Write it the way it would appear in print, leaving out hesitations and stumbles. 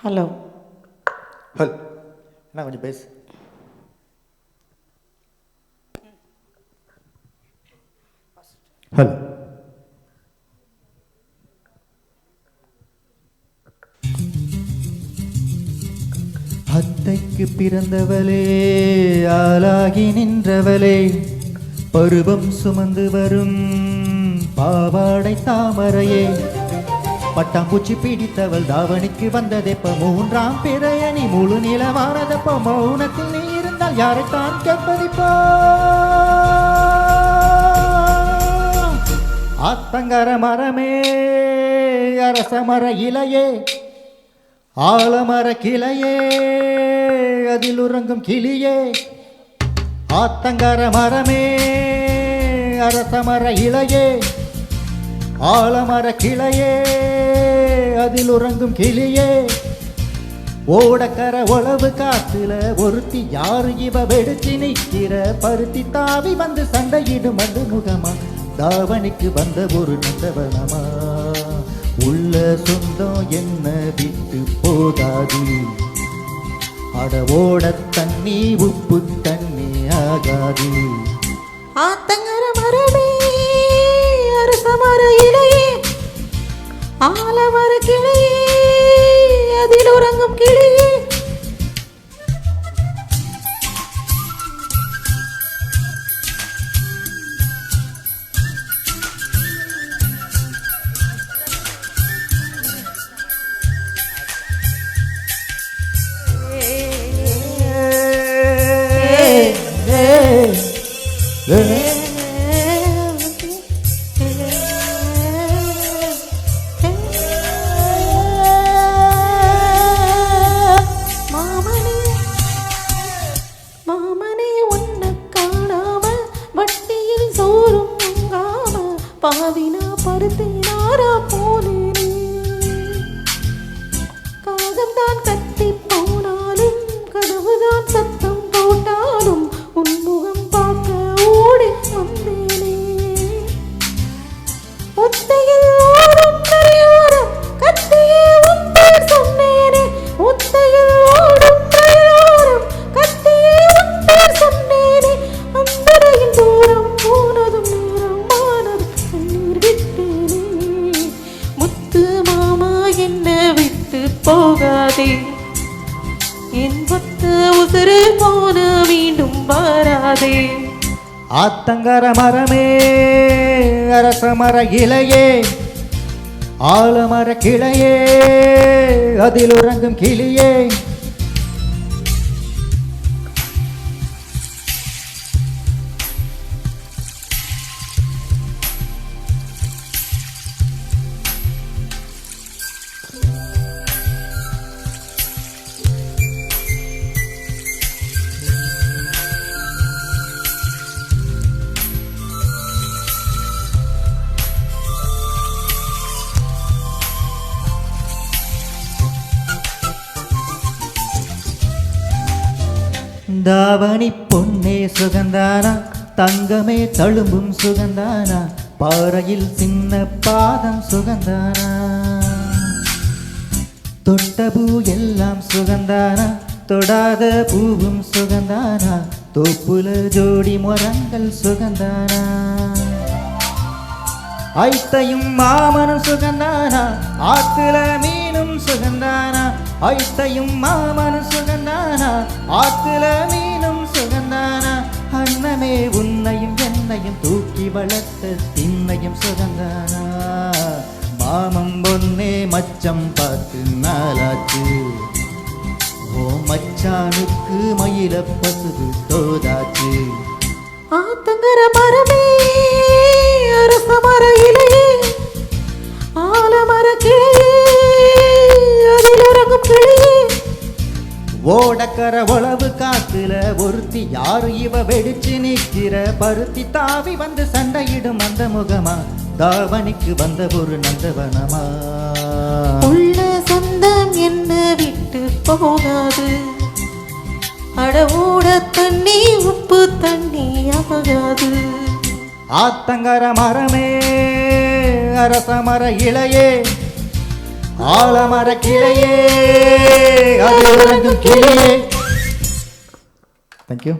Hello. ஹல் என்ன கொஞ்சம் பேசு. ஹல் அத்தைக்கு பிறந்தவளே, ஆளாகி நின்றவளே, பருவம் சுமந்து வரும் பாவாடை தாமரையே, பட்டாம்பூச்சி பிடித்தவள் தாவணிக்கு வந்ததெப்ப மூன்றாம் பிறையணி முழு நிலவானதப்ப மௌனத்தில் நீ இருந்தால் யாரைத்தான் கேட்பதிப்போ. ஆத்தங்கர மரமே, அரச மர இலையே, ஆலமர கிளையே, அதில் உறங்கும் கிளியே. ஆத்தங்கர மரமே, அரச மர இலையே, ஆலமர கிளையே, அதில் உறங்கும் கிளியே. ஓடக்கர உழவு காத்துல ஒருத்தி யாரு இவ வெடிச்சு நிற்கிற பருத்தி தாவி வந்து சண்டையிடும் வந்து முகமா தாவணிக்கு வந்த ஒரு நந்தவனமா. உள்ள சொந்தம் என்ன விட்டு போகாது, அடவோட தண்ணி உப்பு தண்ணி ஆகாது. ஆத்தங்கர மரமே, அரச மர இலையே, ஆலமர கிளையே, அதில் உறங்கும் கிளியே. பாவினா பருத்தினாரா போனேனே, காகம்தான் கத்தி போனாலும் கதவுதான் சத்தம் போட்டாலும் உன்முகம் பார்க்க ஓடி வந்தேனே. ஒத்தையில் ஓடும் கரையோரம் கத்தியே உன் பேர் சொன்னேனே, ஒத்தையில் ஓடும் கரையோரம் கத்தியே உன் பேர் சொன்னேனே. அந்தரையின் தூரம் போனதும் நேரம் ஆனதும் கண்ணீர் விட்டேனே. முத்து மாமா என்ன விட்டு போகாதே, என் பத்து உசுறு போன மீண்டும் வராதே. ஆத்தங்கர மரமே, அரச மர இலையே, ஆலமர கிளையே, அதில் உறங்கும் கிளியே. தாவணி பொன்னே சுகந்தானா, தங்கமே தழும்பும் சுகந்தானா, பாறையில் சின்ன பாதம் சுகந்தானா, தொட்ட பூ எல்லாம் சுகந்தானா, தொடாத பூவும் சுகந்தானா, தோப்புல ஜோடி முரங்கள் சுகந்தானா. ஐத்தையும் மாமனும் சுகந்தானா, ஆத்துல மீனும் சுகந்தானா, ஐத்தையும் மாமனும் சுகந்தானா, ஆத்துல மீனும் சுகந்தானா. அன்னமே உன்னையும் என்னையும் தூக்கி வளர்த்த திண்ணையும் சுகந்தானா. மாமம் பொன்னே மச்சம் பார்த்து நாளாச்சு, ஓ மச்சானுக்கு மயில பசுது தோதாச்சு. ஆத்தங்கர மரமே, அரச மர இலையே, ஆலமர கிளையே, அதில் உறங்கும் கிளியே. ஓடக்கர உழவு காத்துல ஒருத்தி யாரு இவ வெடிச்சு நிற்கிற பருத்தி தாவி வந்து சண்டையிடும் அந்த முகமா தாவணிக்கு வந்த ஒரு நந்தவனமா. உள்ள சொந்தம் என்ன விட்டு போகாது, அடவோட தண்ணி உப்பு தண்ணி ஆகாது. ஆத்தங்கர மரமே, அரச மர இலையே, ஆலமர கிளையே அது உறங்கும் கிளியே. தேங்க்யூ.